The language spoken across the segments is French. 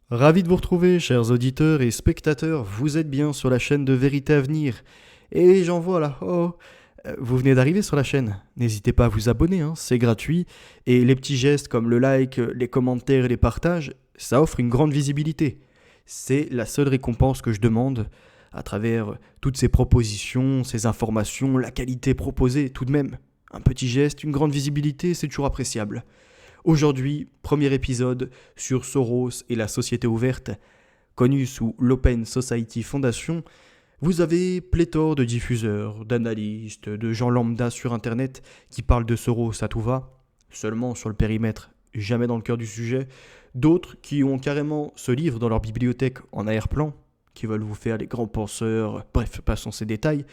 Ravi de vous retrouver, chers auditeurs et spectateurs. Vous êtes bien sur la chaîne de Vérité à venir. Et j'en vois là. Vous venez d'arriver sur la chaîne. N'hésitez pas à vous abonner, c'est gratuit. Et les petits gestes comme le like, les commentaires et les partages, ça offre une grande visibilité. C'est la seule récompense que je demande à travers toutes ces propositions, ces informations, la qualité proposée tout de même. Un petit geste, une grande visibilité, c'est toujours appréciable. Aujourd'hui, premier épisode sur Soros et la société ouverte, connue sous l'Open Society Foundation. Vous avez pléthore de diffuseurs, d'analystes, de gens lambda sur Internet qui parlent de Soros à tout va, seulement sur le périmètre, jamais dans le cœur du sujet. D'autres qui ont carrément ce livre dans leur bibliothèque en arrière-plan, qui veulent vous faire les grands penseurs, bref, passons ces détails.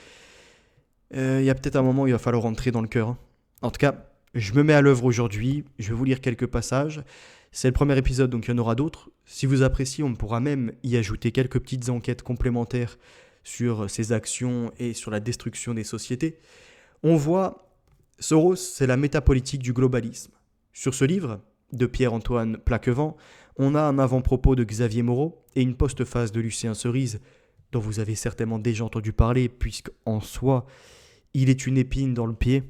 Il y a peut-être un moment où il va falloir rentrer dans le cœur. En tout cas, je me mets à l'œuvre aujourd'hui, je vais vous lire quelques passages. C'est le premier épisode, donc il y en aura d'autres. Si vous appréciez, on pourra même y ajouter quelques petites enquêtes complémentaires sur ses actions et sur la destruction des sociétés. On voit, Soros, c'est la métapolitique du globalisme. Sur ce livre, de Pierre-Antoine Plaquevent, on a un avant-propos de Xavier Moreau et une postface de Lucien Cerise, dont vous avez certainement déjà entendu parler, puisqu'en soi, il est une épine dans le pied.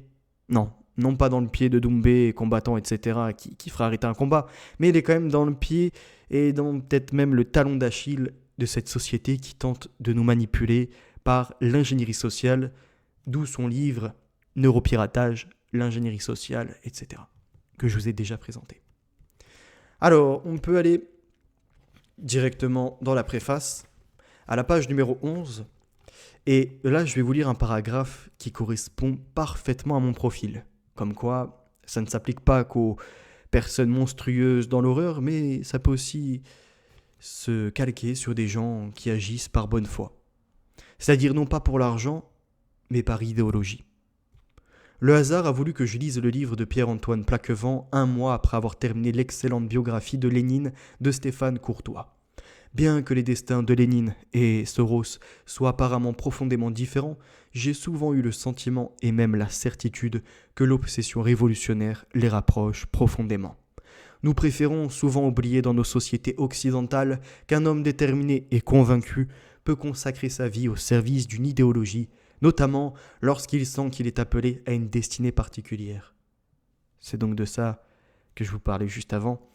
Non pas dans le pied de Doumbé, combattant, etc., qui fera arrêter un combat, mais il est quand même dans le pied et dans peut-être même le talon d'Achille de cette société qui tente de nous manipuler par l'ingénierie sociale, d'où son livre Neuropiratage, l'ingénierie sociale, etc., que je vous ai déjà présenté. Alors, on peut aller directement dans la préface, à la page numéro 11, et là, je vais vous lire un paragraphe qui correspond parfaitement à mon profil. Comme quoi, ça ne s'applique pas qu'aux personnes monstrueuses dans l'horreur, mais ça peut aussi se calquer sur des gens qui agissent par bonne foi. C'est-à-dire non pas pour l'argent, mais par idéologie. Le hasard a voulu que je lise le livre de Pierre-Antoine Plaquevent 1 mois après avoir terminé l'excellente biographie de Lénine de Stéphane Courtois. Bien que les destins de Lénine et Soros soient apparemment profondément différents, j'ai souvent eu le sentiment et même la certitude que l'obsession révolutionnaire les rapproche profondément. Nous préférons souvent oublier dans nos sociétés occidentales qu'un homme déterminé et convaincu peut consacrer sa vie au service d'une idéologie, notamment lorsqu'il sent qu'il est appelé à une destinée particulière. C'est donc de ça que je vous parlais juste avant.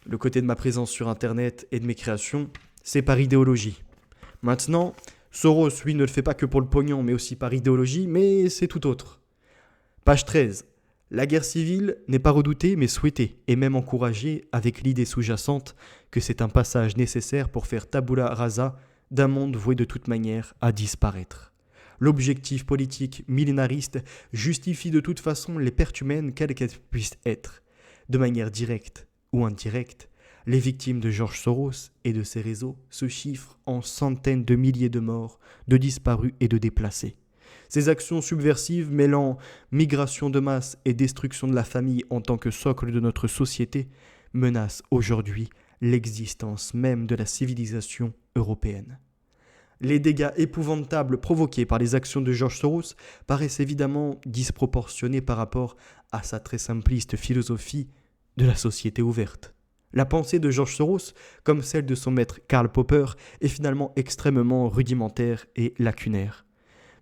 Le côté de ma présence sur Internet et de mes créations, c'est par idéologie. Maintenant, Soros, lui, ne le fait pas que pour le pognon, mais aussi par idéologie, mais c'est tout autre. Page 13. La guerre civile n'est pas redoutée, mais souhaitée, et même encouragée avec l'idée sous-jacente que c'est un passage nécessaire pour faire tabula rasa d'un monde voué de toute manière à disparaître. L'objectif politique millénariste justifie de toute façon les pertes humaines quelles qu'elles puissent être, de manière directe ou indirecte. Les victimes de George Soros et de ses réseaux se chiffrent en centaines de milliers de morts, de disparus et de déplacés. Ces actions subversives mêlant migration de masse et destruction de la famille en tant que socle de notre société menacent aujourd'hui l'existence même de la civilisation européenne. Les dégâts épouvantables provoqués par les actions de George Soros paraissent évidemment disproportionnés par rapport à sa très simpliste philosophie de la société ouverte. La pensée de George Soros, comme celle de son maître Karl Popper, est finalement extrêmement rudimentaire et lacunaire.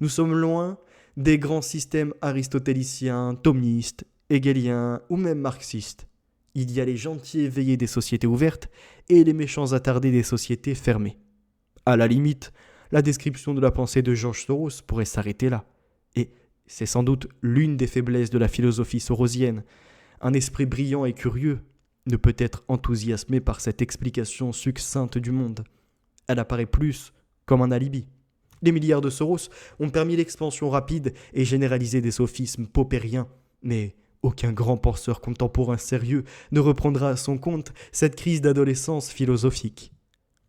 Nous sommes loin des grands systèmes aristotéliciens, thomistes, hegeliens ou même marxistes. Il y a les gentils éveillés des sociétés ouvertes et les méchants attardés des sociétés fermées. À la limite, la description de la pensée de George Soros pourrait s'arrêter là. Et c'est sans doute l'une des faiblesses de la philosophie sorosienne. Un esprit brillant et curieux ne peut être enthousiasmé par cette explication succincte du monde. Elle apparaît plus comme un alibi. Les milliards de Soros ont permis l'expansion rapide et généralisée des sophismes popériens, mais aucun grand penseur contemporain sérieux ne reprendra à son compte cette crise d'adolescence philosophique.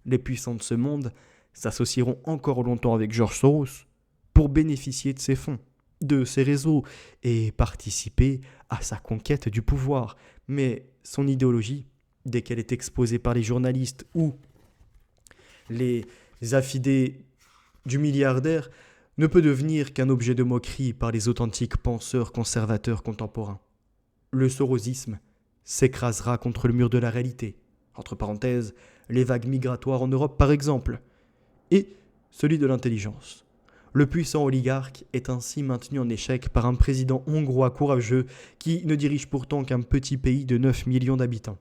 Les puissants de ce monde s'associeront encore longtemps avec George Soros pour bénéficier de ses fonds, de ses réseaux et participer à sa conquête du pouvoir. Mais son idéologie, dès qu'elle est exposée par les journalistes ou les affidés du milliardaire, ne peut devenir qu'un objet de moquerie par les authentiques penseurs conservateurs contemporains. Le sorosisme s'écrasera contre le mur de la réalité, entre parenthèses, les vagues migratoires en Europe par exemple, et celui de l'intelligence. Le puissant oligarque est ainsi maintenu en échec par un président hongrois courageux qui ne dirige pourtant qu'un petit pays de 9 millions d'habitants.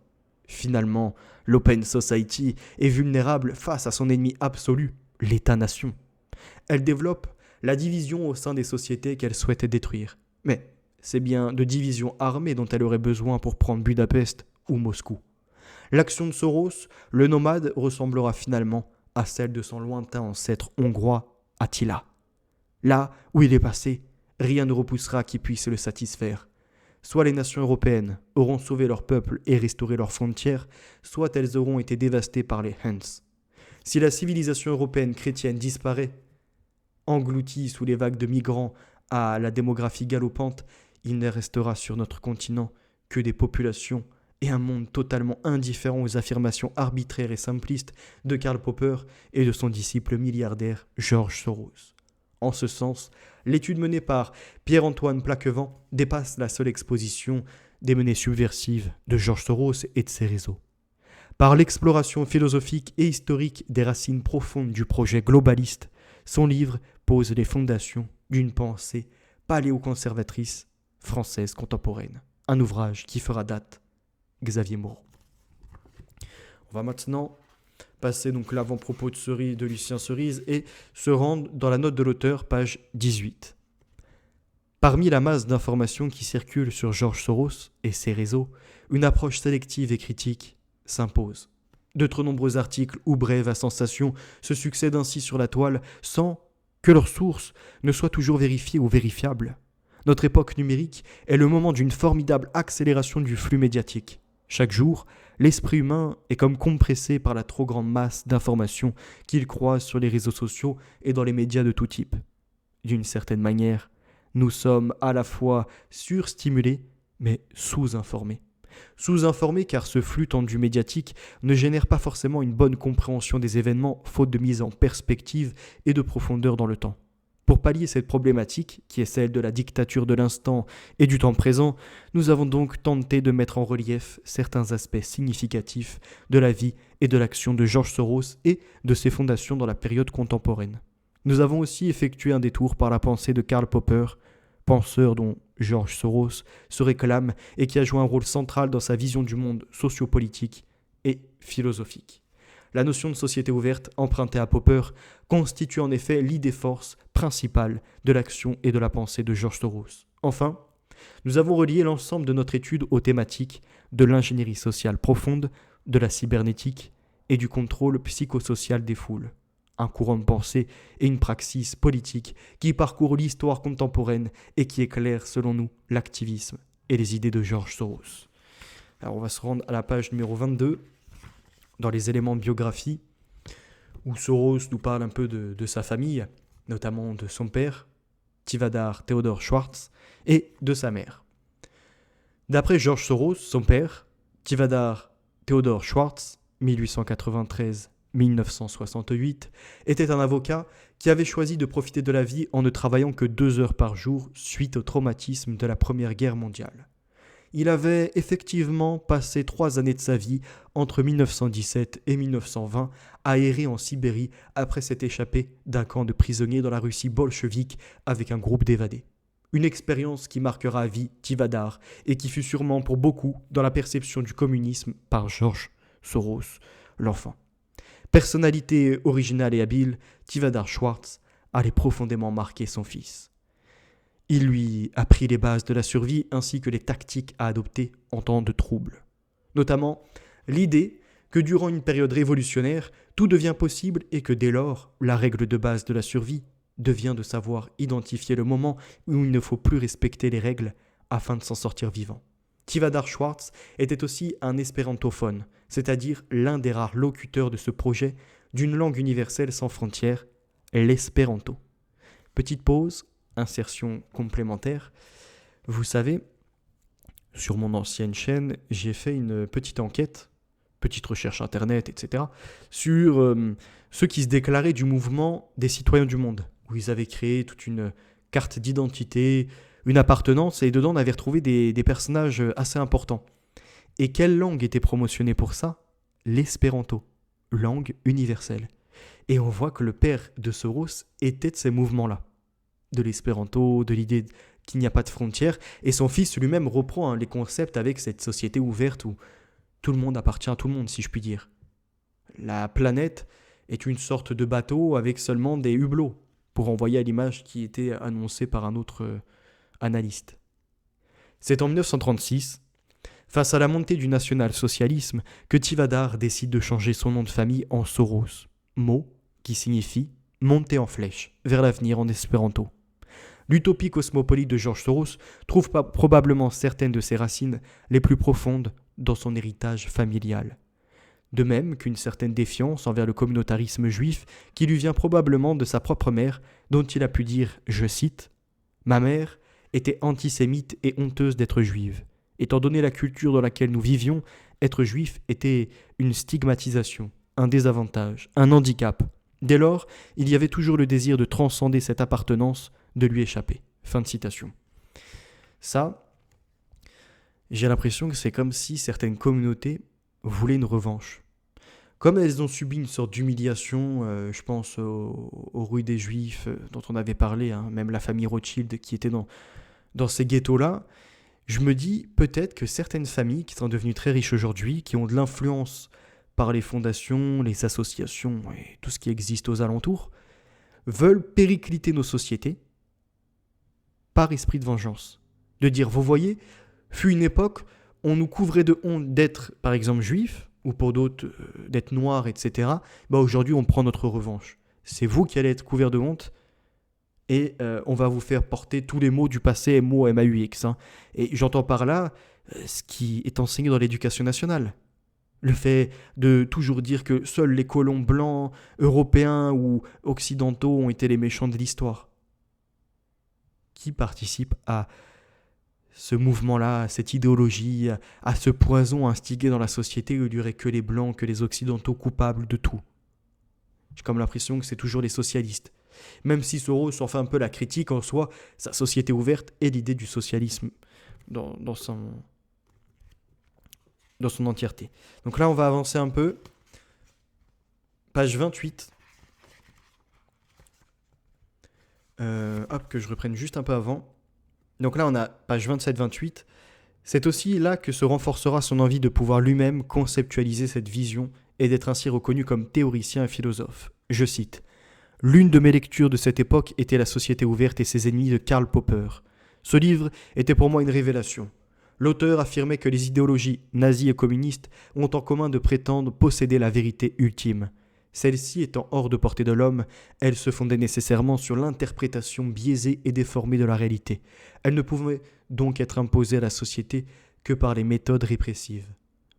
Finalement, l'Open Society est vulnérable face à son ennemi absolu, l'État-nation. Elle développe la division au sein des sociétés qu'elle souhaitait détruire. Mais c'est bien de divisions armées dont elle aurait besoin pour prendre Budapest ou Moscou. L'action de Soros, le nomade, ressemblera finalement à celle de son lointain ancêtre hongrois, Attila. Là où il est passé, rien ne repoussera qui puisse le satisfaire. Soit les nations européennes auront sauvé leur peuple et restauré leurs frontières, soit elles auront été dévastées par les Huns. Si la civilisation européenne chrétienne disparaît, engloutie sous les vagues de migrants à la démographie galopante, il ne restera sur notre continent que des populations et un monde totalement indifférent aux affirmations arbitraires et simplistes de Karl Popper et de son disciple milliardaire George Soros. En ce sens, l'étude menée par Pierre-Antoine Plaquevent dépasse la seule exposition des menées subversives de George Soros et de ses réseaux. Par l'exploration philosophique et historique des racines profondes du projet globaliste, son livre pose les fondations d'une pensée paléoconservatrice française contemporaine. Un ouvrage qui fera date, Xavier Moreau. On va maintenant passer donc l'avant-propos de Lucien Cerise et se rendre dans la note de l'auteur, page 18. Parmi la masse d'informations qui circulent sur George Soros et ses réseaux, une approche sélective et critique s'impose. De trop nombreux articles ou brèves à sensation se succèdent ainsi sur la toile sans que leurs sources ne soient toujours vérifiées ou vérifiables. Notre époque numérique est le moment d'une formidable accélération du flux médiatique. Chaque jour, l'esprit humain est comme compressé par la trop grande masse d'informations qu'il croise sur les réseaux sociaux et dans les médias de tout type. D'une certaine manière, nous sommes à la fois surstimulés, mais sous-informés. Sous-informés car ce flux tendu médiatique ne génère pas forcément une bonne compréhension des événements, faute de mise en perspective et de profondeur dans le temps. Pour pallier cette problématique, qui est celle de la dictature de l'instant et du temps présent, nous avons donc tenté de mettre en relief certains aspects significatifs de la vie et de l'action de George Soros et de ses fondations dans la période contemporaine. Nous avons aussi effectué un détour par la pensée de Karl Popper, penseur dont George Soros se réclame et qui a joué un rôle central dans sa vision du monde sociopolitique et philosophique. La notion de société ouverte, empruntée à Popper, constitue en effet l'idée force principale de l'action et de la pensée de George Soros. Enfin, nous avons relié l'ensemble de notre étude aux thématiques de l'ingénierie sociale profonde, de la cybernétique et du contrôle psychosocial des foules. Un courant de pensée et une praxis politique qui parcourt l'histoire contemporaine et qui éclaire, selon nous, l'activisme et les idées de George Soros. Alors on va se rendre à la page numéro 22, dans les éléments de biographie, où Soros nous parle un peu de sa famille, notamment de son père, Tivadar Theodor Schwartz, et de sa mère. D'après George Soros, son père, Tivadar Theodor Schwartz, 1893-1968, était un avocat qui avait choisi de profiter de la vie en ne travaillant que 2 heures par jour suite au traumatisme de la Première Guerre mondiale. Il avait effectivement passé 3 années de sa vie, entre 1917 et 1920, à errer en Sibérie après s'être échappé d'un camp de prisonniers dans la Russie bolchevique avec un groupe d'évadés. Une expérience qui marquera à vie Tivadar et qui fut sûrement pour beaucoup dans la perception du communisme par George Soros, l'enfant. Personnalité originale et habile, Tivadar Schwartz allait profondément marquer son fils. Il lui apprit les bases de la survie ainsi que les tactiques à adopter en temps de trouble. Notamment l'idée que durant une période révolutionnaire, tout devient possible et que dès lors, la règle de base de la survie devient de savoir identifier le moment où il ne faut plus respecter les règles afin de s'en sortir vivant. Tivadar Schwartz était aussi un espérantophone, c'est-à-dire l'un des rares locuteurs de ce projet d'une langue universelle sans frontières, l'espéranto. Petite pause. Insertion complémentaire. Vous savez, sur mon ancienne chaîne, j'ai fait une petite enquête, petite recherche internet, etc., sur ceux qui se déclaraient du mouvement des citoyens du monde, où ils avaient créé toute une carte d'identité, une appartenance, et dedans on avait retrouvé des personnages assez importants. Et quelle langue était promotionnée pour ça ? l'espéranto, langue universelle. Et on voit que le père de Soros était de ces mouvements-là, de l'espéranto, de l'idée qu'il n'y a pas de frontières, et son fils lui-même reprend les concepts avec cette société ouverte où tout le monde appartient à tout le monde, si je puis dire. La planète est une sorte de bateau avec seulement des hublots, pour envoyer à l'image qui était annoncée par un autre analyste. C'est en 1936, face à la montée du national-socialisme, que Tivadar décide de changer son nom de famille en Soros, mot qui signifie « monter en flèche vers l'avenir en espéranto ». L'utopie cosmopolite de George Soros trouve probablement certaines de ses racines les plus profondes dans son héritage familial. De même qu'une certaine défiance envers le communautarisme juif qui lui vient probablement de sa propre mère, dont il a pu dire, je cite, « Ma mère était antisémite et honteuse d'être juive. Étant donné la culture dans laquelle nous vivions, être juif était une stigmatisation, un désavantage, un handicap. Dès lors, il y avait toujours le désir de transcender cette appartenance, de lui échapper. » Fin de citation. Ça, j'ai l'impression que c'est comme si certaines communautés voulaient une revanche. Comme elles ont subi une sorte d'humiliation, je pense aux rues des Juifs dont on avait parlé, même la famille Rothschild qui était dans ces ghettos-là, je me dis peut-être que certaines familles qui sont devenues très riches aujourd'hui, qui ont de l'influence par les fondations, les associations et tout ce qui existe aux alentours, veulent péricliter nos sociétés par esprit de vengeance. De dire, vous voyez, fut une époque, on nous couvrait de honte d'être, par exemple, juifs, ou pour d'autres, d'être noirs, etc. Aujourd'hui, on prend notre revanche. C'est vous qui allez être couverts de honte, et on va vous faire porter tous les mots du passé, MAUX. Et j'entends par là ce qui est enseigné dans l'éducation nationale. Le fait de toujours dire que seuls les colons blancs, européens ou occidentaux ont été les méchants de l'histoire. Qui participe à ce mouvement-là, à cette idéologie, à ce poison instigué dans la société où il n'y aurait que les blancs, que les occidentaux coupables de tout. J'ai comme l'impression que c'est toujours les socialistes. Même si Soros en fait un peu la critique en soi, sa société ouverte et l'idée du socialisme dans son entièreté. Donc là, on va avancer un peu. Page 28. Que je reprenne juste un peu avant. Donc là, on a page 27-28. C'est aussi là que se renforcera son envie de pouvoir lui-même conceptualiser cette vision et d'être ainsi reconnu comme théoricien et philosophe. Je cite. « L'une de mes lectures de cette époque était La Société ouverte et ses ennemis de Karl Popper. Ce livre était pour moi une révélation. L'auteur affirmait que les idéologies nazies et communistes ont en commun de prétendre posséder la vérité ultime. Celle-ci étant hors de portée de l'homme, elle se fondait nécessairement sur l'interprétation biaisée et déformée de la réalité. Elle ne pouvait donc être imposée à la société que par les méthodes répressives.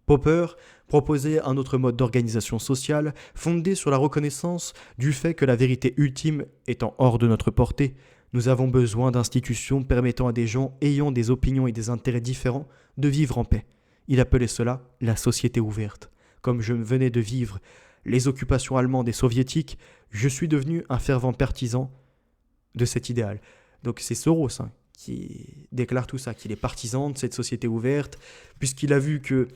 Popper proposait un autre mode d'organisation sociale fondé sur la reconnaissance du fait que la vérité ultime étant hors de notre portée, nous avons besoin d'institutions permettant à des gens ayant des opinions et des intérêts différents de vivre en paix. Il appelait cela la société ouverte. Comme je venais de vivre les occupations allemandes et soviétiques, je suis devenu un fervent partisan de cet idéal. » Donc c'est Soros qui déclare tout ça, qu'il est partisan de cette société ouverte, puisqu'il a vu que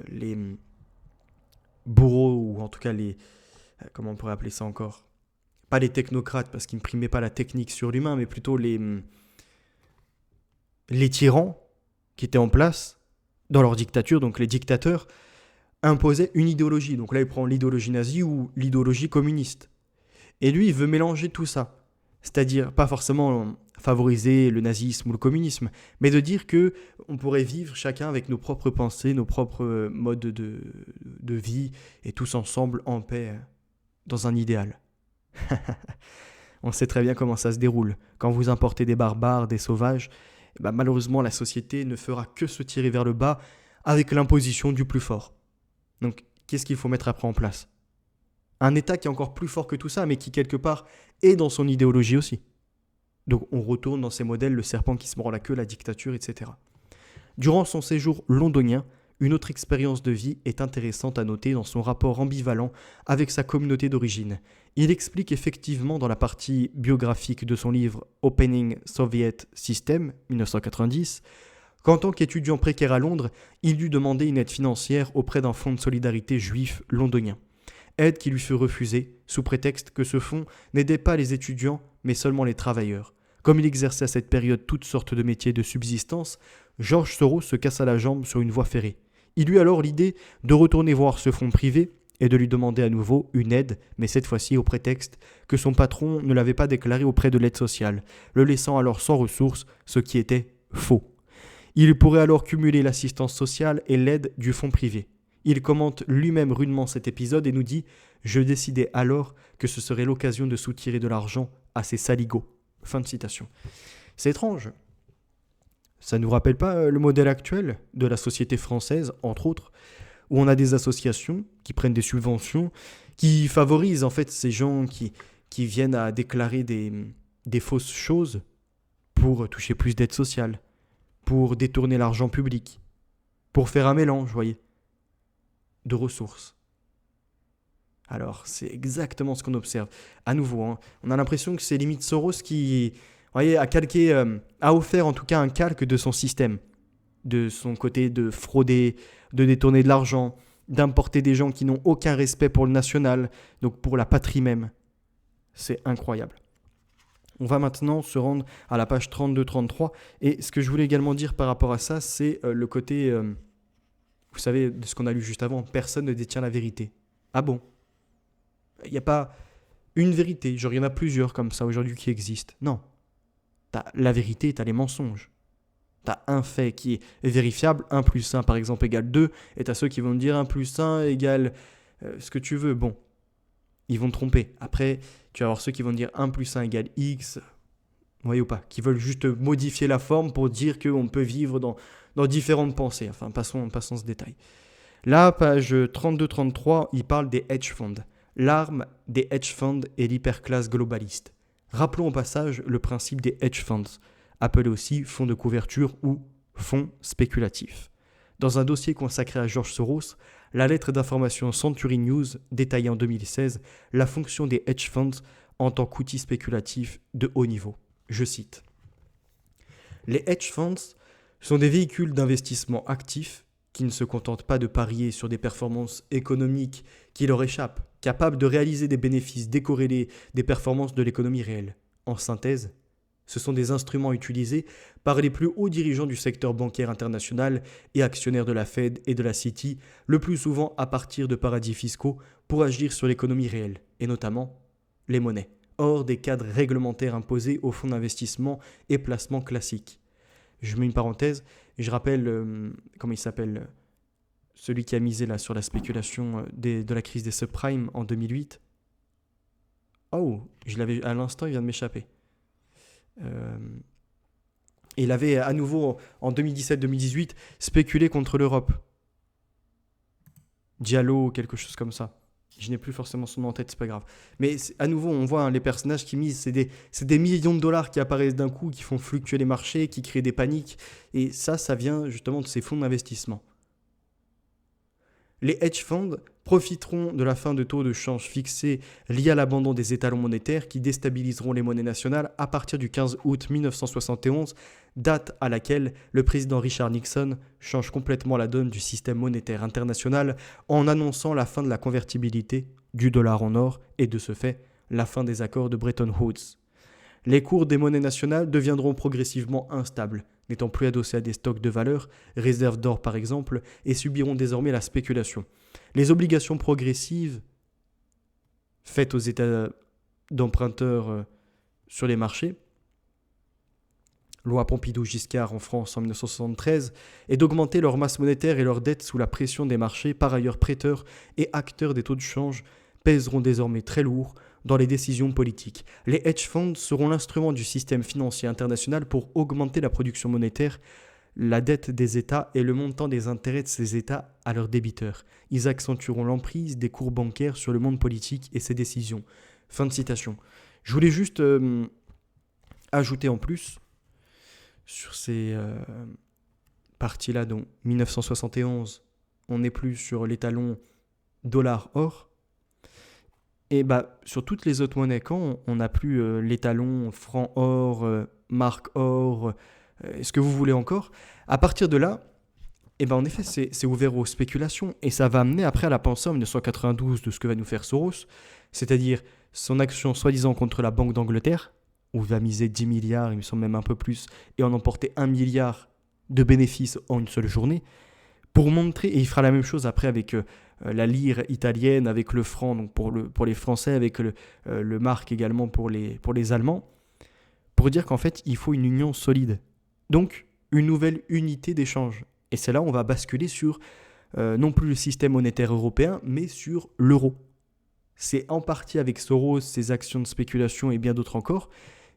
les bourreaux, ou en tout cas les... comment on pourrait appeler ça encore ? Pas les technocrates, parce qu'ils ne primaient pas la technique sur l'humain, mais plutôt les tyrans qui étaient en place dans leur dictature, donc les dictateurs, imposaient une idéologie. Donc là, il prend l'idéologie nazie ou l'idéologie communiste. Et lui, il veut mélanger tout ça. C'est-à-dire, pas forcément favoriser le nazisme ou le communisme, mais de dire que on pourrait vivre chacun avec nos propres pensées, nos propres modes de vie, et tous ensemble en paix, dans un idéal. On sait très bien comment ça se déroule. Quand vous importez des barbares, des sauvages, malheureusement, la société ne fera que se tirer vers le bas avec l'imposition du plus fort. Donc, qu'est-ce qu'il faut mettre après en place ? Un État qui est encore plus fort que tout ça, mais qui, quelque part, est dans son idéologie aussi. Donc, on retourne dans ces modèles, le serpent qui se mord la queue, la dictature, etc. Durant son séjour londonien, une autre expérience de vie est intéressante à noter dans son rapport ambivalent avec sa communauté d'origine. Il explique effectivement dans la partie biographique de son livre Opening Soviet System, 1990, qu'en tant qu'étudiant précaire à Londres, il dut demander une aide financière auprès d'un fonds de solidarité juif londonien. Aide qui lui fut refusée, sous prétexte que ce fonds n'aidait pas les étudiants, mais seulement les travailleurs. Comme il exerçait à cette période toutes sortes de métiers de subsistance, George Soros se cassa la jambe sur une voie ferrée. Il eut alors l'idée de retourner voir ce fonds privé et de lui demander à nouveau une aide, mais cette fois-ci au prétexte que son patron ne l'avait pas déclaré auprès de l'aide sociale, le laissant alors sans ressources, ce qui était faux. Il pourrait alors cumuler l'assistance sociale et l'aide du fonds privé. Il commente lui-même rudement cet épisode et nous dit « Je décidai alors que ce serait l'occasion de soutirer de l'argent à ces saligots. » Fin de citation. C'est étrange. Ça ne nous rappelle pas le modèle actuel de la société française, entre autres, où on a des associations qui prennent des subventions, qui favorisent en fait ces gens qui viennent à déclarer des fausses choses pour toucher plus d'aide sociale, pour détourner l'argent public, pour faire un mélange, vous voyez, de ressources. Alors, c'est exactement ce qu'on observe. À nouveau, hein, on a l'impression que c'est limite Soros qui, vous voyez, a offert en tout cas un calque de son système, de son côté de frauder, de détourner de l'argent, d'importer des gens qui n'ont aucun respect pour le national, donc pour la patrie même. C'est incroyable. On va maintenant se rendre à la page 32-33. Et ce que je voulais également dire par rapport à ça, c'est le côté, vous savez, de ce qu'on a lu juste avant, personne ne détient la vérité. Ah bon ? Il n'y a pas une vérité, genre il y en a plusieurs comme ça aujourd'hui qui existent. Non. T'as la vérité, t'as les mensonges. T'as un fait qui est vérifiable, 1 plus 1 par exemple égale 2, et t'as ceux qui vont te dire 1 plus 1 égale ce que tu veux. Bon, ils vont te tromper. Après, tu vas avoir ceux qui vont te dire 1 plus 1 égale X, vous voyez ou pas, qui veulent juste modifier la forme pour dire qu'on peut vivre dans différentes pensées. Enfin, passons ce détail. Là, page 32-33, il parle des hedge funds. L'arme des hedge funds est l'hyperclasse globaliste. Rappelons au passage le principe des hedge funds, appelés aussi fonds de couverture ou fonds spéculatifs. Dans un dossier consacré à George Soros, la lettre d'information Century News détaillait en 2016 la fonction des hedge funds en tant qu'outil spéculatif de haut niveau. Je cite. Les hedge funds sont des véhicules d'investissement actifs qui ne se contentent pas de parier sur des performances économiques qui leur échappent, capables de réaliser des bénéfices décorrélés des performances de l'économie réelle. En synthèse, ce sont des instruments utilisés par les plus hauts dirigeants du secteur bancaire international et actionnaires de la Fed et de la Citi, le plus souvent à partir de paradis fiscaux pour agir sur l'économie réelle, et notamment les monnaies, hors des cadres réglementaires imposés aux fonds d'investissement et placements classiques. Je mets une parenthèse, et je rappelle, comment il s'appelle, celui qui a misé là sur la spéculation de la crise des subprimes en 2008. Oh, je l'avais à l'instant, il vient de m'échapper. Et il avait à nouveau, en 2017-2018, spéculé contre l'Europe. Diallo, quelque chose comme ça. Je n'ai plus forcément son nom en tête, c'est pas grave. Mais à nouveau, on voit les personnages qui misent, c'est des millions de dollars qui apparaissent d'un coup, qui font fluctuer les marchés, qui créent des paniques. Et ça vient justement de ces fonds d'investissement. Les hedge funds profiteront de la fin de taux de change fixés liés à l'abandon des étalons monétaires qui déstabiliseront les monnaies nationales à partir du 15 août 1971, date à laquelle le président Richard Nixon change complètement la donne du système monétaire international en annonçant la fin de la convertibilité du dollar en or et de ce fait la fin des accords de Bretton Woods. Les cours des monnaies nationales deviendront progressivement instables, n'étant plus adossés à des stocks de valeur, réserves d'or par exemple, et subiront désormais la spéculation. Les obligations progressives faites aux États d'emprunteurs sur les marchés, loi Pompidou-Giscard en France en 1973, est d'augmenter leur masse monétaire et leur dette sous la pression des marchés, par ailleurs prêteurs et acteurs des taux de change, pèseront désormais très lourd dans les décisions politiques. Les hedge funds seront l'instrument du système financier international pour augmenter la production monétaire, la dette des États et le montant des intérêts de ces États à leurs débiteurs. Ils accentueront l'emprise des cours bancaires sur le monde politique et ses décisions. Fin de citation. Je voulais juste ajouter en plus sur ces parties-là, donc 1971, on n'est plus sur l'étalon dollar-or. Et sur toutes les autres monnaies, quand on n'a plus l'étalon franc-or, marque-or, Est-ce que vous voulez encore? À partir de là, eh ben en effet, c'est ouvert aux spéculations et ça va amener après à la pensée en 1992 de ce que va nous faire Soros, c'est-à-dire son action soi-disant contre la Banque d'Angleterre, où il va miser 10 milliards, il me semble même un peu plus, et en emporter 1 milliard de bénéfices en une seule journée, pour montrer, et il fera la même chose après avec la lire italienne, avec le franc donc pour les Français, avec le mark également pour les Allemands, pour dire qu'en fait, il faut une union solide. Donc, une nouvelle unité d'échange. Et c'est là où on va basculer sur non plus le système monétaire européen, mais sur l'euro. C'est en partie avec Soros, ses actions de spéculation et bien d'autres encore.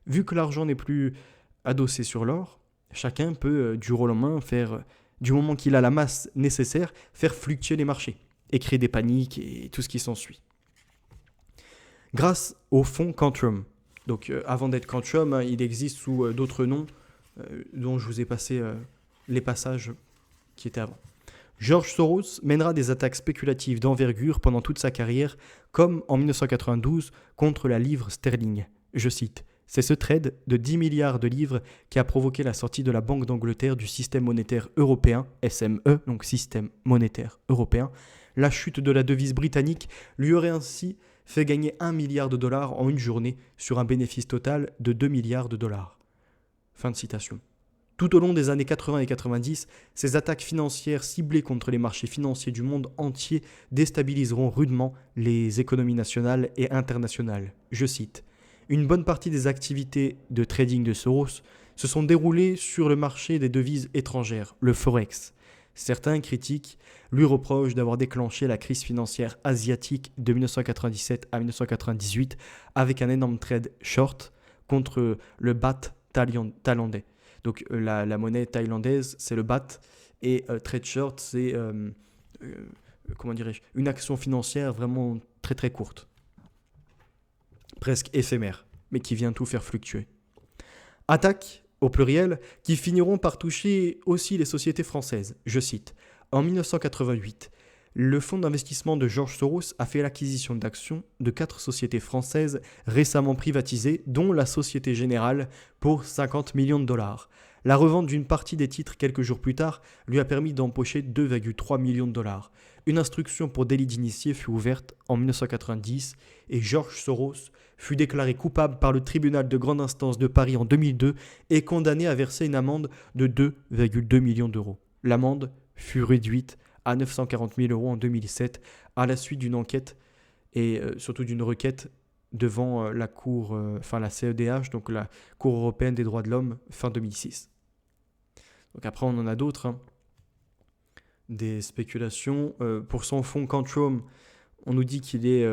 Vu que l'argent n'est plus adossé sur l'or, chacun peut du jour au lendemain faire, du moment qu'il a la masse nécessaire, faire fluctuer les marchés et créer des paniques et tout ce qui s'ensuit. Grâce au fonds Quantrum. Donc avant d'être Quantrum, hein, il existe sous d'autres noms dont je vous ai passé les passages qui étaient avant. George Soros mènera des attaques spéculatives d'envergure pendant toute sa carrière, comme en 1992 contre la livre sterling. Je cite, « C'est ce trade de 10 milliards de livres qui a provoqué la sortie de la Banque d'Angleterre du système monétaire européen, SME, donc système monétaire européen. La chute de la devise britannique lui aurait ainsi fait gagner 1 milliard de dollars en une journée sur un bénéfice total de 2 milliards de dollars. » Fin de citation. Tout au long des années 80 et 90, ces attaques financières ciblées contre les marchés financiers du monde entier déstabiliseront rudement les économies nationales et internationales. Je cite, « Une bonne partie des activités de trading de Soros se sont déroulées sur le marché des devises étrangères, le Forex. Certains critiques lui reprochent d'avoir déclenché la crise financière asiatique de 1997 à 1998 avec un énorme trade short contre le baht thaïlandais. Donc la monnaie thaïlandaise, c'est le baht, et trade short, c'est comment dirais-je, une action financière vraiment très très courte, presque éphémère, mais qui vient tout faire fluctuer. Attaques, au pluriel, qui finiront par toucher aussi les sociétés françaises. Je cite, « En 1988, le fonds d'investissement de George Soros a fait l'acquisition d'actions de 4 sociétés françaises récemment privatisées, dont la Société Générale, pour 50 millions de dollars. La revente d'une partie des titres quelques jours plus tard lui a permis d'empocher 2,3 millions de dollars. Une instruction pour délit d'initié fut ouverte en 1990 et George Soros fut déclaré coupable par le tribunal de grande instance de Paris en 2002 et condamné à verser une amende de 2,2 millions d'euros. L'amende fut réduite à 940 000 euros en 2007 à la suite d'une enquête et surtout d'une requête devant la Cour, la CEDH, donc la Cour européenne des droits de l'homme, fin 2006. Donc après, on en a d'autres, hein. Des spéculations. Pour son fonds Quantrum, on nous dit qu'il est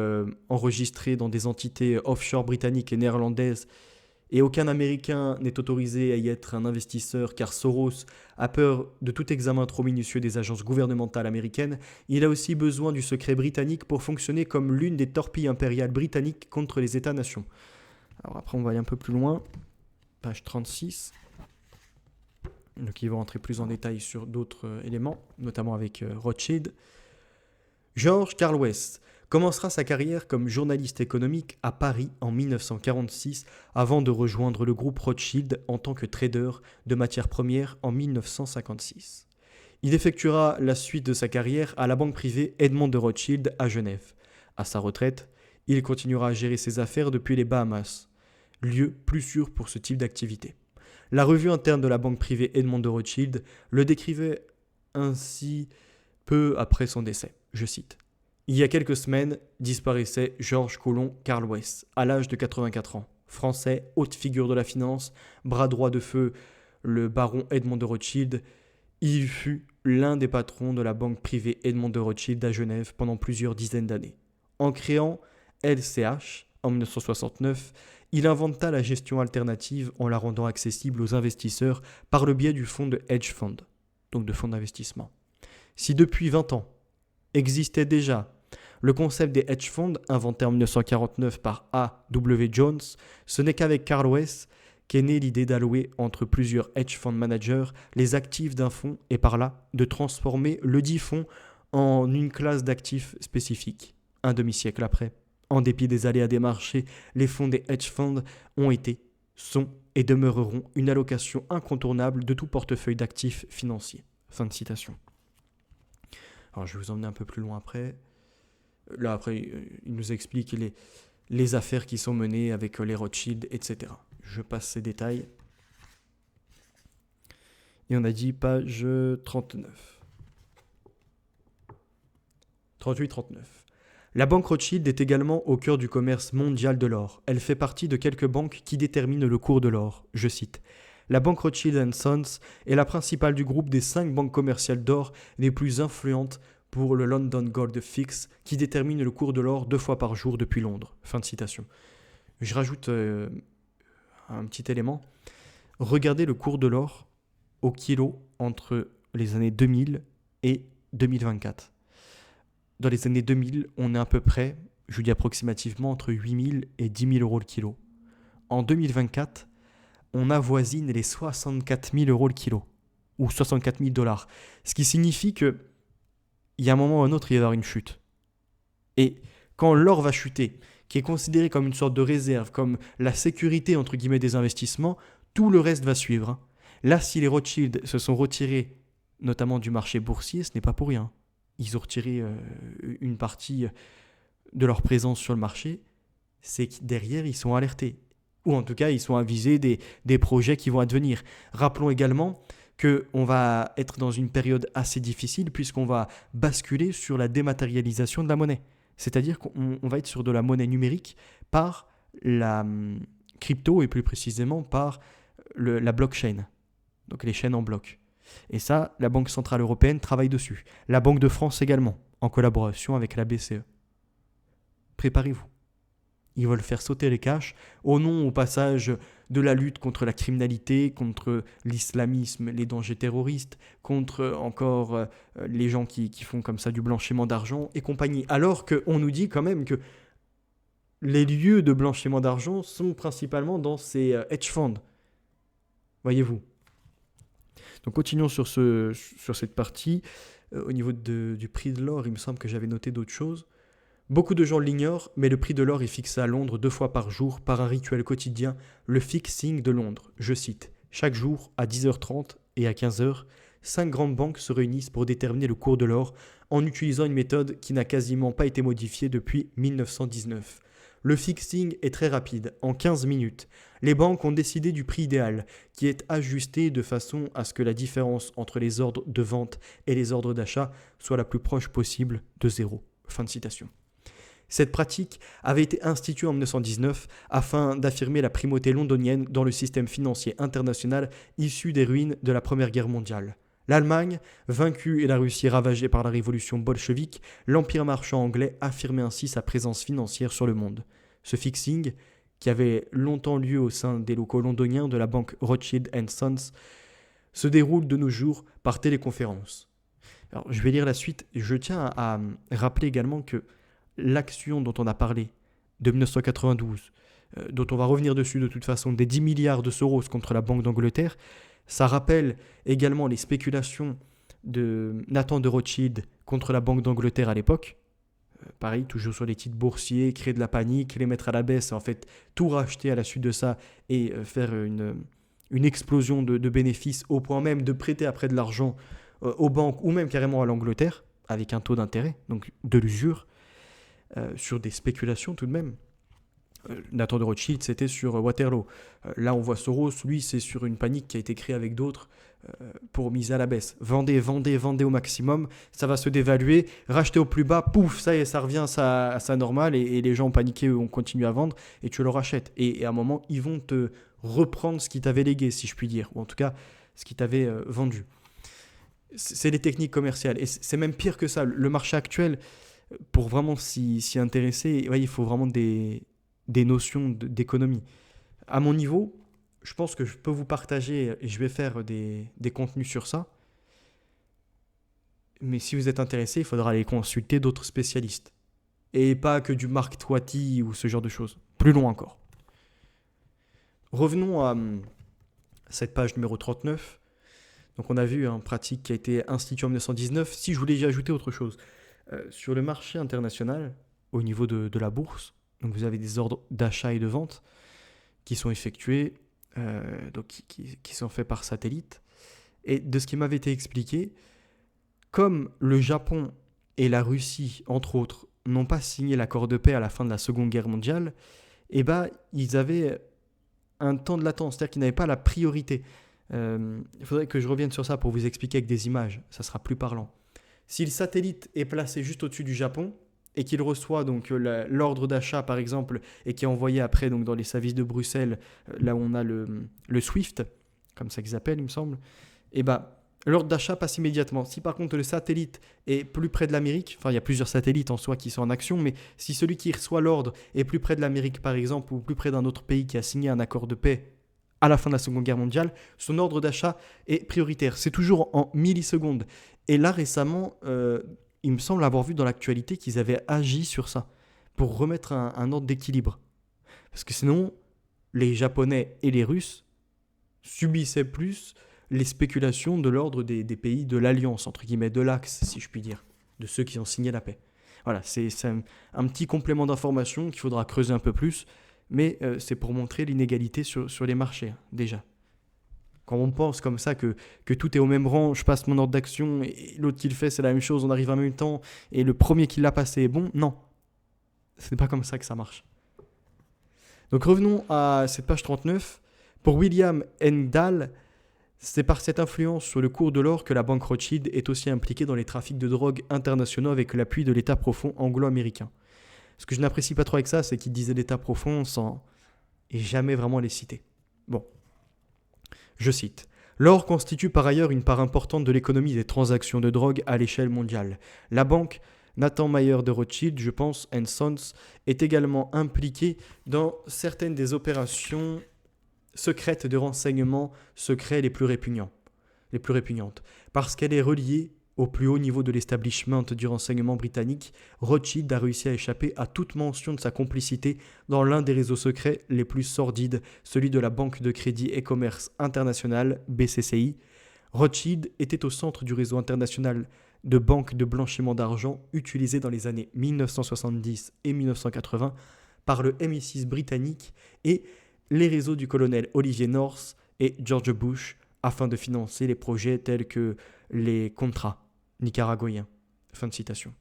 enregistré dans des entités offshore britanniques et néerlandaises et aucun Américain n'est autorisé à y être un investisseur car Soros a peur de tout examen trop minutieux des agences gouvernementales américaines. Il a aussi besoin du secret britannique pour fonctionner comme l'une des torpilles impériales britanniques contre les États-nations. Alors après, on va aller un peu plus loin. Page 36. Donc, ils vont entrer plus en détail sur d'autres éléments, notamment avec Rothschild. George Carl West commencera sa carrière comme journaliste économique à Paris en 1946 avant de rejoindre le groupe Rothschild en tant que trader de matières premières en 1956. Il effectuera la suite de sa carrière à la banque privée Edmond de Rothschild à Genève. À sa retraite, il continuera à gérer ses affaires depuis les Bahamas, lieu plus sûr pour ce type d'activité. La revue interne de la banque privée Edmond de Rothschild le décrivait ainsi peu après son décès. Je cite. « Il y a quelques semaines, disparaissait Georges Colomb Carl West, à l'âge de 84 ans. Français, haute figure de la finance, bras droit de feu, le baron Edmond de Rothschild. Il fut l'un des patrons de la banque privée Edmond de Rothschild à Genève pendant plusieurs dizaines d'années. En créant LCH en 1969, il inventa la gestion alternative en la rendant accessible aux investisseurs par le biais du fonds de hedge fund, donc de fonds d'investissement. Si depuis 20 ans existait déjà le concept des hedge funds inventé en 1949 par A.W. Jones, ce n'est qu'avec Carl West qu'est née l'idée d'allouer entre plusieurs hedge fund managers les actifs d'un fonds et par là de transformer le dit fonds en une classe d'actifs spécifique. Un demi-siècle après, en dépit des aléas des marchés, les fonds des hedge funds ont été, sont et demeureront une allocation incontournable de tout portefeuille d'actifs financiers. Fin de citation. Alors je vais vous emmener un peu plus loin après. Là après, il nous explique les affaires qui sont menées avec les Rothschild, etc. Je passe ces détails. Et on a dit page 39. 38-39. La banque Rothschild est également au cœur du commerce mondial de l'or. Elle fait partie de quelques banques qui déterminent le cours de l'or. Je cite. La banque Rothschild & Sons est la principale du groupe des 5 banques commerciales d'or les plus influentes pour le London Gold Fix qui détermine le cours de l'or 2 fois par jour depuis Londres. Fin de citation. Je rajoute un petit élément. Regardez le cours de l'or au kilo entre les années 2000 et 2024. Dans les années 2000, on est à peu près, je vous dis approximativement, entre 8 000 et 10 000 euros le kilo. En 2024, on avoisine les 64 000 euros le kilo, ou 64 000 dollars. Ce qui signifie qu'il y a un moment ou un autre, il va y avoir une chute. Et quand l'or va chuter, qui est considéré comme une sorte de réserve, comme la sécurité entre guillemets des investissements, tout le reste va suivre. Là, si les Rothschild se sont retirés, notamment du marché boursier, ce n'est pas pour rien. Ils ont retiré une partie de leur présence sur le marché, c'est que derrière, ils sont alertés. Ou en tout cas, ils sont avisés des projets qui vont advenir. Rappelons également qu'on va être dans une période assez difficile puisqu'on va basculer sur la dématérialisation de la monnaie. C'est-à-dire qu'on va être sur de la monnaie numérique par la crypto et plus précisément par la blockchain, donc les chaînes en bloc. Et ça, la Banque Centrale Européenne travaille dessus. La Banque de France également, en collaboration avec la BCE. Préparez-vous. Ils veulent faire sauter les caches au nom, au passage, de la lutte contre la criminalité, contre l'islamisme, les dangers terroristes, contre encore les gens qui font comme ça du blanchiment d'argent et compagnie. Alors qu'on nous dit quand même que les lieux de blanchiment d'argent sont principalement dans ces hedge funds. Voyez-vous. Donc continuons sur cette partie. Au niveau du prix de l'or, il me semble que j'avais noté d'autres choses. Beaucoup de gens l'ignorent, mais le prix de l'or est fixé à Londres 2 fois par jour par un rituel quotidien, le fixing de Londres. Je cite, « Chaque jour, à 10h30 et à 15h, 5 grandes banques se réunissent pour déterminer le cours de l'or en utilisant une méthode qui n'a quasiment pas été modifiée depuis 1919. Le fixing est très rapide, en 15 minutes. Les banques ont décidé du prix idéal, qui est ajusté de façon à ce que la différence entre les ordres de vente et les ordres d'achat soit la plus proche possible de zéro. » Fin de citation. Cette pratique avait été instituée en 1919 afin d'affirmer la primauté londonienne dans le système financier international issu des ruines de la Première Guerre mondiale. L'Allemagne, vaincue et la Russie ravagée par la révolution bolchevique, l'empire marchand anglais affirmait ainsi sa présence financière sur le monde. Ce fixing, qui avait longtemps lieu au sein des locaux londoniens de la banque Rothschild & Sons, se déroule de nos jours par téléconférence. Alors, je vais lire la suite. Je tiens à rappeler également que l'action dont on a parlé de 1992, dont on va revenir dessus de toute façon, des 10 milliards de Soros contre la Banque d'Angleterre, ça rappelle également les spéculations de Nathan de Rothschild contre la Banque d'Angleterre à l'époque. Pareil, toujours sur les titres boursiers, créer de la panique, les mettre à la baisse, en fait tout racheter à la suite de ça et faire une explosion de bénéfices au point même de prêter après de l'argent aux banques ou même carrément à l'Angleterre avec un taux d'intérêt, donc de l'usure. Sur des spéculations tout de même. Nathan de Rothschild, c'était sur Waterloo. Là, on voit Soros, lui, c'est sur une panique qui a été créée avec d'autres pour miser à la baisse. Vendez, vendez, vendez au maximum, ça va se dévaluer, racheter au plus bas, pouf, ça y est, ça revient à sa normale et les gens ont paniqué, on continue à vendre et tu le rachètes. Et à un moment, ils vont te reprendre ce qu'ils t'avaient légué, si je puis dire, ou en tout cas, ce qu'ils t'avaient vendu. C'est les techniques commerciales. Et c'est même pire que ça. Le marché actuel, pour vraiment s'y intéresser, ouais, il faut vraiment des notions d'économie. À mon niveau, je pense que je peux vous partager et je vais faire des contenus sur ça. Mais si vous êtes intéressé, il faudra aller consulter d'autres spécialistes. Et pas que du Mark Twatty ou ce genre de choses. Plus loin encore. Revenons à cette page numéro 39. Donc on a vu une pratique qui a été instituée en 1919. Si je voulais y ajouter autre chose. Sur le marché international, au niveau de la bourse, donc vous avez des ordres d'achat et de vente qui sont effectués donc qui sont faits par satellite. Et de ce qui m'avait été expliqué, comme le Japon et la Russie, entre autres, n'ont pas signé l'accord de paix à la fin de la Seconde Guerre mondiale, eh ben, ils avaient un temps de latence, c'est-à-dire qu'ils n'avaient pas la priorité. Il faudrait que je revienne sur ça pour vous expliquer avec des images, ça sera plus parlant. Si le satellite est placé juste au-dessus du Japon et qu'il reçoit donc l'ordre d'achat par exemple et qui est envoyé après donc dans les services de Bruxelles, là où on a le SWIFT, comme ça qu'ils appellent il me semble, et bah l'ordre d'achat passe immédiatement. Si par contre le satellite est plus près de l'Amérique, enfin il y a plusieurs satellites en soi qui sont en action, mais si celui qui reçoit l'ordre est plus près de l'Amérique par exemple ou plus près d'un autre pays qui a signé un accord de paix à la fin de la Seconde Guerre mondiale, son ordre d'achat est prioritaire. C'est toujours en millisecondes. Et là, récemment, il me semble avoir vu dans l'actualité qu'ils avaient agi sur ça pour remettre un ordre d'équilibre. Parce que sinon, les Japonais et les Russes subissaient plus les spéculations de l'ordre des pays de l'Alliance, entre guillemets, de l'Axe, si je puis dire, de ceux qui ont signé la paix. Voilà, c'est un petit complément d'information qu'il faudra creuser un peu plus, mais c'est pour montrer l'inégalité sur les marchés, hein, déjà. Quand on pense comme ça que tout est au même rang, je passe mon ordre d'action et l'autre qui le fait, c'est la même chose, on arrive en même temps et le premier qui l'a passé est bon, non. Ce n'est pas comme ça que ça marche. Donc revenons à cette page 39. Pour William Engdahl, c'est par cette influence sur le cours de l'or que la banque Rothschild est aussi impliquée dans les trafics de drogue internationaux avec l'appui de l'État profond anglo-américain. Ce que je n'apprécie pas trop avec ça, c'est qu'ils disaient l'État profond sans et jamais vraiment les citer. Bon. Je cite. L'or constitue par ailleurs une part importante de l'économie des transactions de drogue à l'échelle mondiale. La banque Nathan Mayer de Rothschild, je pense, Sons, est également impliquée dans certaines des opérations secrètes de renseignement secrets les plus répugnantes. Parce qu'elle est reliée au plus haut niveau de l'establishment du renseignement britannique, Rothschild a réussi à échapper à toute mention de sa complicité dans l'un des réseaux secrets les plus sordides, celui de la Banque de Crédit et Commerce Internationale, BCCI. Rothschild était au centre du réseau international de banques de blanchiment d'argent utilisé dans les années 1970 et 1980 par le MI6 britannique et les réseaux du colonel Oliver North et George Bush afin de financer les projets tels que les contrats nicaraguayens. Fin de citation.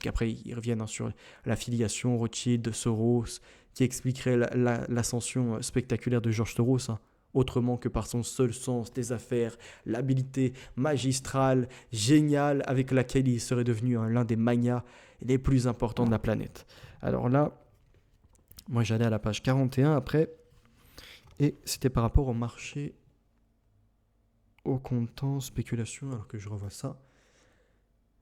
Après, ils reviennent sur l'affiliation Rothschild, Soros, qui expliquerait l'ascension spectaculaire de George Soros, hein, autrement que par son seul sens des affaires, l'habilité magistrale, géniale, avec laquelle il serait devenu l'un des magnats les plus importants de la planète. Alors là, moi j'allais à la page 41 après, et c'était par rapport au marché au comptant, spéculation, alors que je revois ça.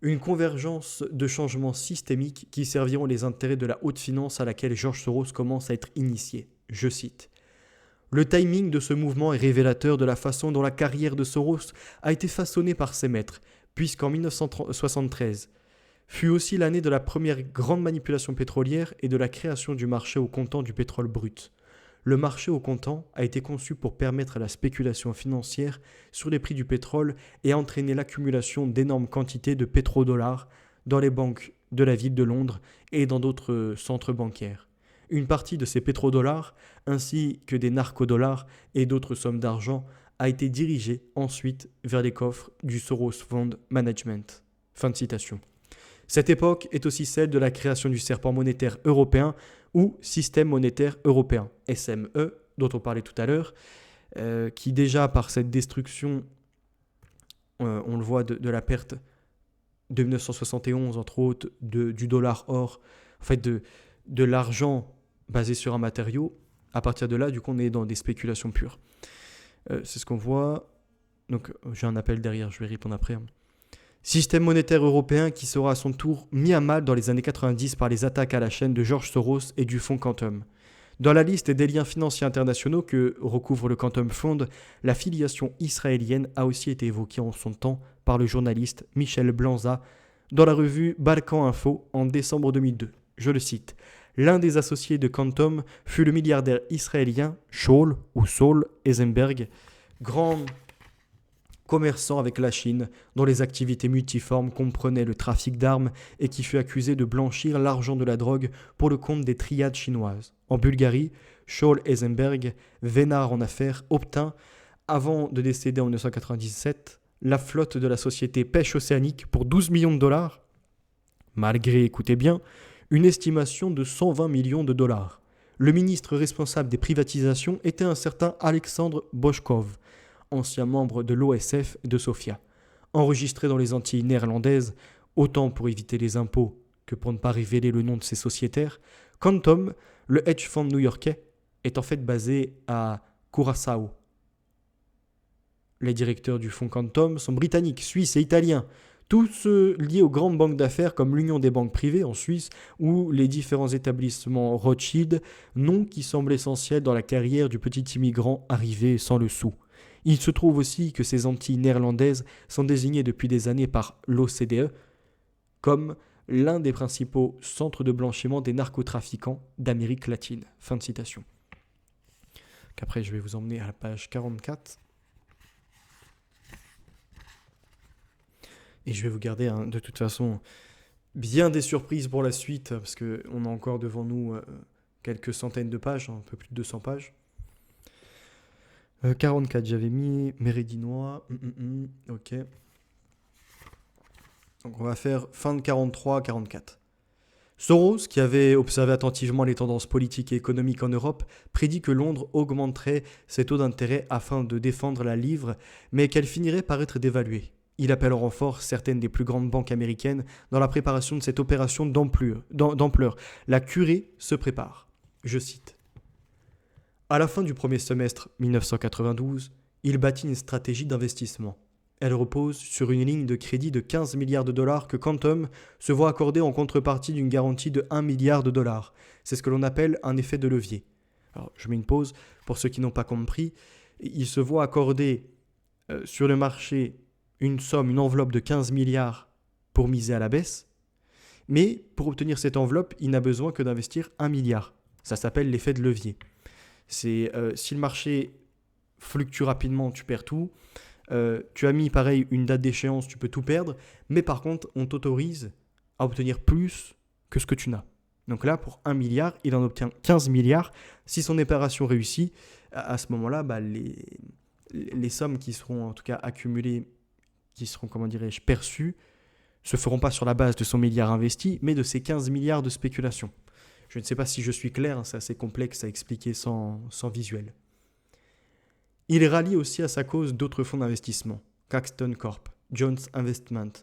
Une convergence de changements systémiques qui serviront les intérêts de la haute finance à laquelle George Soros commence à être initié. Je cite. Le timing de ce mouvement est révélateur de la façon dont la carrière de Soros a été façonnée par ses maîtres, puisqu'en 1973 fut aussi l'année de la première grande manipulation pétrolière et de la création du marché au comptant du pétrole brut. Le marché au comptant a été conçu pour permettre à la spéculation financière sur les prix du pétrole et entraîner l'accumulation d'énormes quantités de pétrodollars dans les banques de la ville de Londres et dans d'autres centres bancaires. Une partie de ces pétrodollars, ainsi que des narcodollars et d'autres sommes d'argent, a été dirigée ensuite vers les coffres du Soros Fund Management. Fin de citation. Cette époque est aussi celle de la création du serpent monétaire européen ou système monétaire européen, SME, dont on parlait tout à l'heure, qui déjà par cette destruction, on le voit de la perte de 1971, entre autres, du dollar or, en fait de l'argent basé sur un matériau. À partir de là, du coup, on est dans des spéculations pures. C'est ce qu'on voit. Donc, j'ai un appel derrière, je vais répondre après. Système monétaire européen qui sera à son tour mis à mal dans les années 90 par les attaques à la chaîne de George Soros et du fonds Quantum. Dans la liste des liens financiers internationaux que recouvre le Quantum Fund, la filiation israélienne a aussi été évoquée en son temps par le journaliste Michel Blanza dans la revue Balkan Info en décembre 2002. Je le cite. L'un des associés de Quantum fut le milliardaire israélien Shaul Eisenberg, grand commerçant avec la Chine, dont les activités multiformes comprenaient le trafic d'armes et qui fut accusé de blanchir l'argent de la drogue pour le compte des triades chinoises. En Bulgarie, Shaul Eisenberg, vénard en affaires, obtint, avant de décéder en 1997, la flotte de la société Pêche Océanique pour 12 millions de dollars, malgré, écoutez bien, une estimation de 120 millions de dollars. Le ministre responsable des privatisations était un certain Alexandre Boshkov, ancien membre de l'OSF de Sofia. Enregistré dans les Antilles néerlandaises, autant pour éviter les impôts que pour ne pas révéler le nom de ses sociétaires, Quantum, le hedge fund new-yorkais, est en fait basé à Curaçao. Les directeurs du fonds Quantum sont britanniques, suisses et italiens, tous liés aux grandes banques d'affaires comme l'Union des banques privées en Suisse ou les différents établissements Rothschild, nom qui semble essentiel dans la carrière du petit immigrant arrivé sans le sou. Il se trouve aussi que ces Antilles néerlandaises sont désignées depuis des années par l'OCDE comme l'un des principaux centres de blanchiment des narcotrafiquants d'Amérique latine. Fin de citation. Qu'après, je vais vous emmener à la page 44. Et je vais vous garder de toute façon bien des surprises pour la suite, parce qu'on a encore devant nous quelques centaines de pages, un peu plus de 200 pages. 44, j'avais mis Méridinois. Ok. Donc on va faire fin de 43 à 44. Soros, qui avait observé attentivement les tendances politiques et économiques en Europe, prédit que Londres augmenterait ses taux d'intérêt afin de défendre la livre, mais qu'elle finirait par être dévaluée. Il appelle en renfort certaines des plus grandes banques américaines dans la préparation de cette opération d'ampleur. La curée se prépare. Je cite. À la fin du premier semestre 1992, il bâtit une stratégie d'investissement. Elle repose sur une ligne de crédit de 15 milliards de dollars que Quantum se voit accorder en contrepartie d'une garantie de 1 milliard de dollars. C'est ce que l'on appelle un effet de levier. Alors, je mets une pause pour ceux qui n'ont pas compris. Il se voit accorder sur le marché une enveloppe de 15 milliards pour miser à la baisse, mais pour obtenir cette enveloppe, il n'a besoin que d'investir 1 milliard. Ça s'appelle l'effet de levier. C'est si le marché fluctue rapidement, tu perds tout. Tu as mis pareil une date d'échéance, tu peux tout perdre, mais par contre, on t'autorise à obtenir plus que ce que tu n'as. Donc là, pour 1 milliard, il en obtient 15 milliards. Si son opération réussit, à ce moment-là, les sommes qui seront en tout cas accumulées, qui seront, perçues, se feront pas sur la base de son milliard investi, mais de ses 15 milliards de spéculation. Je ne sais pas si je suis clair, c'est assez complexe à expliquer sans visuel. Il rallie aussi à sa cause d'autres fonds d'investissement, Caxton Corp, Jones Investment,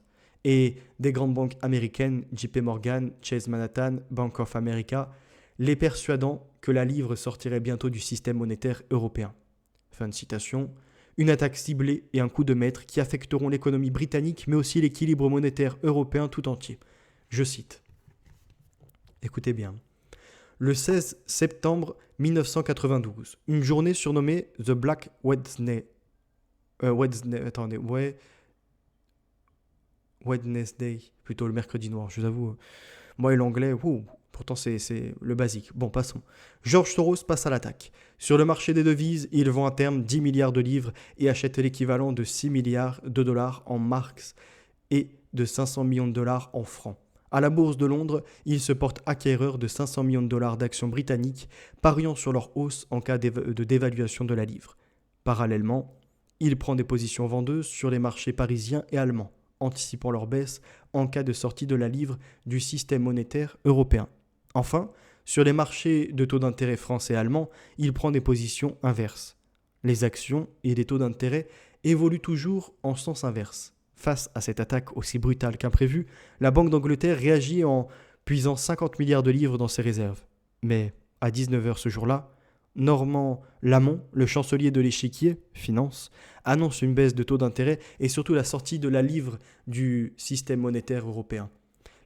et des grandes banques américaines, JP Morgan, Chase Manhattan, Bank of America, les persuadant que la livre sortirait bientôt du système monétaire européen. Fin de citation. Une attaque ciblée et un coup de maître qui affecteront l'économie britannique mais aussi l'équilibre monétaire européen tout entier. Je cite. Écoutez bien. Le 16 septembre 1992, une journée surnommée The Black Wednesday. Wednesday, plutôt le mercredi noir, je vous avoue. Moi et l'anglais, pourtant c'est le basique. Bon, passons. George Soros passe à l'attaque. Sur le marché des devises, il vend à terme 10 milliards de livres et achète l'équivalent de 6 milliards de dollars en marks et de 500 millions de dollars en francs. À la bourse de Londres, il se porte acquéreur de 500 millions de dollars d'actions britanniques, pariant sur leur hausse en cas de dévaluation de la livre. Parallèlement, il prend des positions vendeuses sur les marchés parisiens et allemands, anticipant leur baisse en cas de sortie de la livre du système monétaire européen. Enfin, sur les marchés de taux d'intérêt français et allemands, il prend des positions inverses. Les actions et les taux d'intérêt évoluent toujours en sens inverse. Face à cette attaque aussi brutale qu'imprévue, la Banque d'Angleterre réagit en puisant 50 milliards de livres dans ses réserves. Mais à 19h ce jour-là, Normand Lamont, le chancelier de l'échiquier, finance, annonce une baisse de taux d'intérêt et surtout la sortie de la livre du système monétaire européen.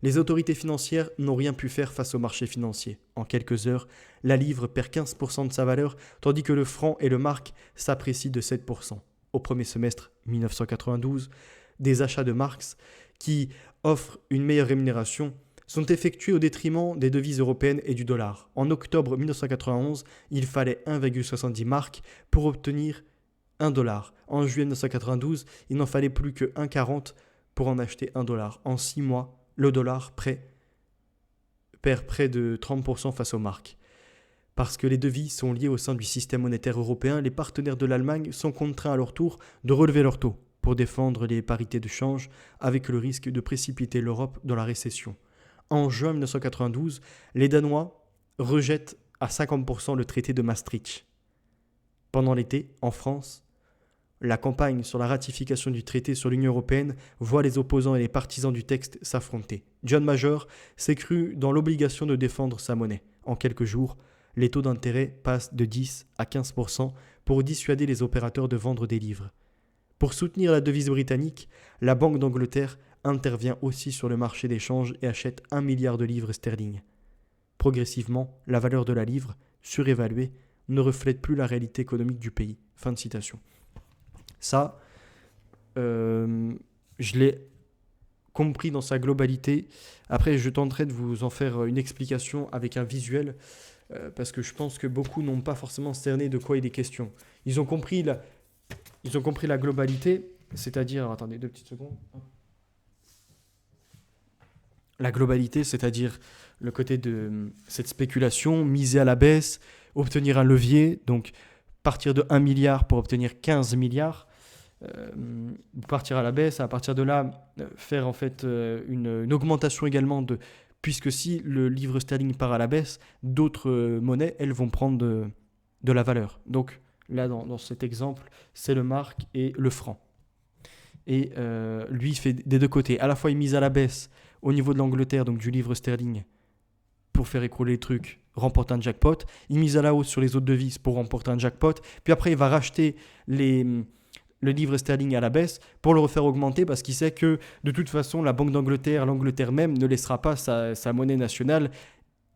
Les autorités financières n'ont rien pu faire face au marché financier. En quelques heures, la livre perd 15% de sa valeur, tandis que le franc et le mark s'apprécient de 7%. Au premier semestre 1992, des achats de marks qui offrent une meilleure rémunération sont effectués au détriment des devises européennes et du dollar. En octobre 1991, il fallait 1,70 marks pour obtenir $1. En juillet 1992, il n'en fallait plus que 1,40 pour en acheter $1. En 6 mois, le dollar perd près de 30% face aux marques. Parce que les devises sont liées au sein du système monétaire européen, les partenaires de l'Allemagne sont contraints à leur tour de relever leurs taux pour défendre les parités de change avec le risque de précipiter l'Europe dans la récession. En juin 1992, les Danois rejettent à 50% le traité de Maastricht. Pendant l'été, en France, la campagne sur la ratification du traité sur l'Union européenne voit les opposants et les partisans du texte s'affronter. John Major s'est cru dans l'obligation de défendre sa monnaie. En quelques jours, les taux d'intérêt passent de 10 à 15% pour dissuader les opérateurs de vendre des livres. Pour soutenir la devise britannique, la Banque d'Angleterre intervient aussi sur le marché des changes et achète 1 milliard de livres sterling. Progressivement, la valeur de la livre, surévaluée, ne reflète plus la réalité économique du pays. Fin de citation. Ça, je l'ai compris dans sa globalité. Après, je tenterai de vous en faire une explication avec un visuel, parce que je pense que beaucoup n'ont pas forcément cerné de quoi il est question. Ils ont compris la globalité, c'est-à-dire... Attendez 2 petites secondes. La globalité, c'est-à-dire le côté de cette spéculation, miser à la baisse, obtenir un levier, donc partir de 1 milliard pour obtenir 15 milliards, partir à la baisse, à partir de là, faire en fait une augmentation également puisque si le livre sterling part à la baisse, d'autres monnaies, elles vont prendre de la valeur. Donc là, dans cet exemple, c'est le mark et le franc. Et lui, il fait des deux côtés. À la fois, il mise à la baisse au niveau de l'Angleterre, donc du livre sterling, pour faire écrouler les trucs, remporte un jackpot. Il mise à la hausse sur les autres devises pour remporter un jackpot. Puis après, il va racheter le livre sterling à la baisse pour le refaire augmenter parce qu'il sait que de toute façon, la Banque d'Angleterre, l'Angleterre même, ne laissera pas sa monnaie nationale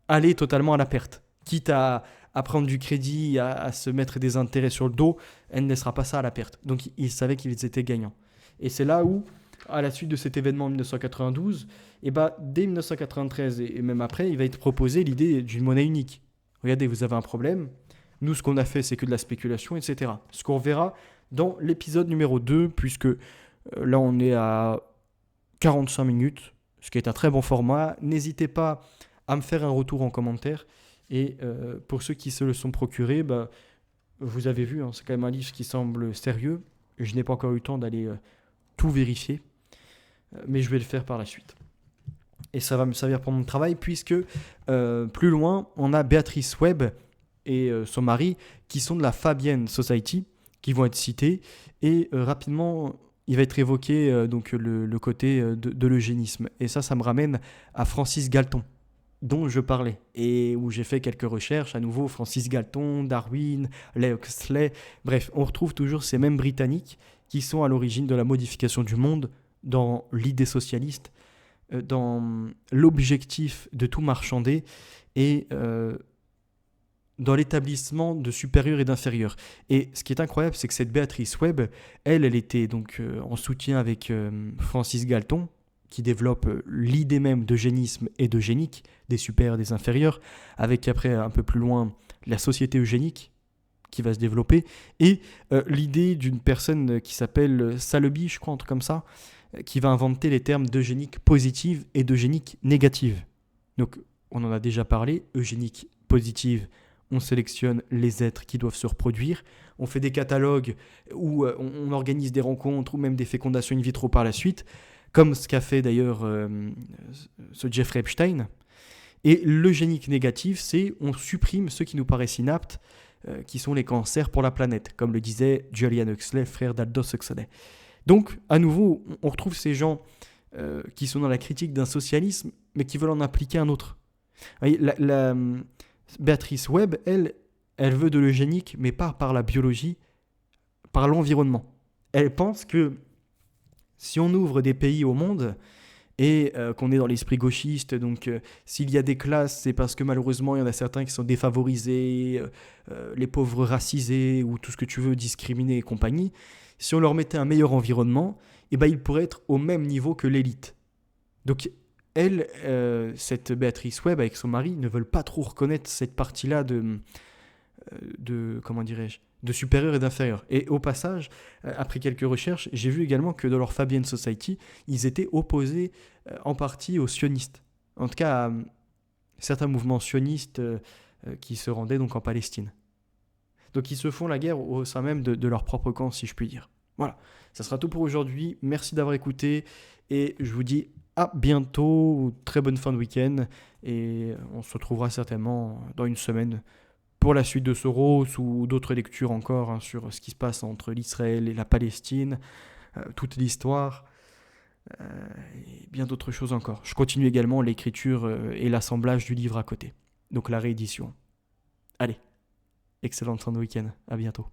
aller totalement à la perte. Quitte à prendre du crédit, à se mettre des intérêts sur le dos, elle ne laissera pas ça à la perte. Donc, il savait qu'ils étaient gagnants. Et c'est là où, à la suite de cet événement en 1992, dès 1993 et même après, il va être proposé l'idée d'une monnaie unique. Regardez, vous avez un problème. Nous, ce qu'on a fait, c'est que de la spéculation, etc. Ce qu'on verra dans l'épisode numéro 2, puisque là, on est à 45 minutes, ce qui est un très bon format. N'hésitez pas à me faire un retour en commentaire. Et pour ceux qui se le sont procurés, vous avez vu, c'est quand même un livre qui semble sérieux. Je n'ai pas encore eu le temps d'aller tout vérifier, mais je vais le faire par la suite. Et ça va me servir pour mon travail, puisque plus loin, on a Béatrice Webb et son mari, qui sont de la Fabian Society, qui vont être cités. Et rapidement, il va être évoqué donc le côté de l'eugénisme. Et ça me ramène à Francis Galton, dont je parlais, et où j'ai fait quelques recherches. À nouveau, Francis Galton, Darwin, Leo Huxley. Bref, on retrouve toujours ces mêmes Britanniques qui sont à l'origine de la modification du monde dans l'idée socialiste, dans l'objectif de tout marchander et dans l'établissement de supérieurs et d'inférieurs. Et ce qui est incroyable, c'est que cette Béatrice Webb, elle était donc en soutien avec Francis Galton, qui développe l'idée même d'eugénisme et d'eugénique, des supérieurs et des inférieurs, avec après un peu plus loin la société eugénique qui va se développer, et l'idée d'une personne qui s'appelle Saleeby, je crois, un truc comme ça, qui va inventer les termes d'eugénique positive et d'eugénique négative. Donc, on en a déjà parlé, eugénique positive, on sélectionne les êtres qui doivent se reproduire, on fait des catalogues où on organise des rencontres ou même des fécondations in vitro par la suite, comme ce qu'a fait d'ailleurs ce Jeffrey Epstein. Et l'eugénique négative, c'est on supprime ceux qui nous paraissent inaptes, qui sont les cancers pour la planète, comme le disait Julian Huxley, frère d'Aldous Huxley. Donc, à nouveau, on retrouve ces gens qui sont dans la critique d'un socialisme, mais qui veulent en appliquer un autre. La Béatrice Webb, elle veut de l'eugénique, mais pas par la biologie, par l'environnement. Elle pense que si on ouvre des pays au monde et qu'on est dans l'esprit gauchiste, donc s'il y a des classes, c'est parce que malheureusement il y en a certains qui sont défavorisés, les pauvres racisés ou tout ce que tu veux, discriminés et compagnie. Si on leur mettait un meilleur environnement, ils pourraient être au même niveau que l'élite. Donc elle, cette Béatrice Webb avec son mari, ne veulent pas trop reconnaître cette partie-là de comment dirais-je, de supérieur et d'inférieur. Et au passage, après quelques recherches, j'ai vu également que dans leur Fabian Society, ils étaient opposés en partie aux sionistes. En tout cas, à certains mouvements sionistes qui se rendaient donc en Palestine. Donc ils se font la guerre au sein même de leur propre camp, si je puis dire. Voilà, ça sera tout pour aujourd'hui. Merci d'avoir écouté et je vous dis à bientôt. Très bonne fin de week-end et on se retrouvera certainement dans une semaine pour la suite de Soros ou d'autres lectures encore sur ce qui se passe entre l'Israël et la Palestine, toute l'histoire et bien d'autres choses encore. Je continue également l'écriture et l'assemblage du livre à côté, donc la réédition. Allez, excellente fin de week-end, à bientôt.